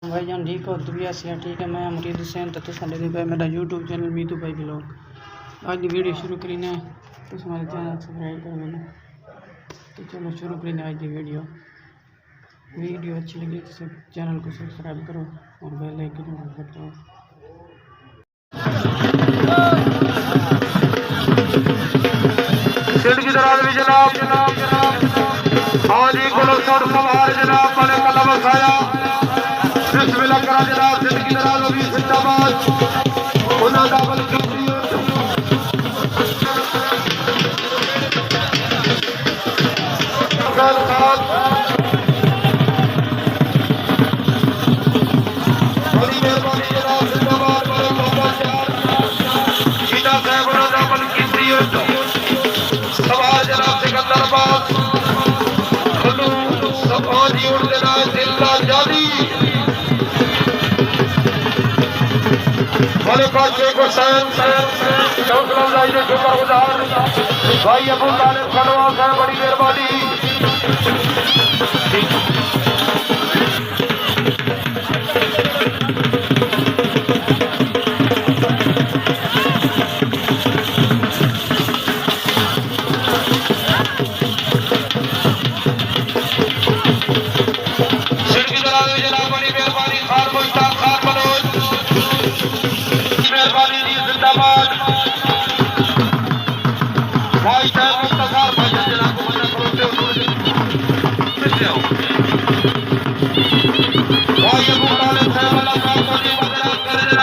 भाईजान ठीक हो तू भी हसिया ठीक है। मैं अमरीद हुसैन तो साढ़े देखो मेरा यूट्यूब चैनल मीतू भाई ब्लॉग। आज की वीडियो शुरू करीने तो हमारे चैनल सब्सक्राइब कर लेना। तो चलो शुरू करीने आज की वीडियो अच्छी लगी तो सब चैनल को सब्सक्राइब करो और बेल आइकन ऑन कर दो। की दराज भी जनाब हाँ जी गुलशन सवार जनाब बड़े कदम उठाया बिस्मिल्लाह करा जनाब जिंदगी दराज होगी जिंदाबाद खुदा का बल बड़ी मेहरबानी जनाब जिंदाबाद बड़े सीधा साहब खुदा बल की सवार जनाब सिकंदर बाग समाजी उड़ना जिला जाली वाले पास शेख हुसैन शुक्रगुजार भाई अबू तालिब खड़वा साहब बड़ी मेहरबानी। भाई साहब मुख्तार भाई जनाब को मना भाई अबू तालिब साहब अल्लाह पाक को जी मदद करे।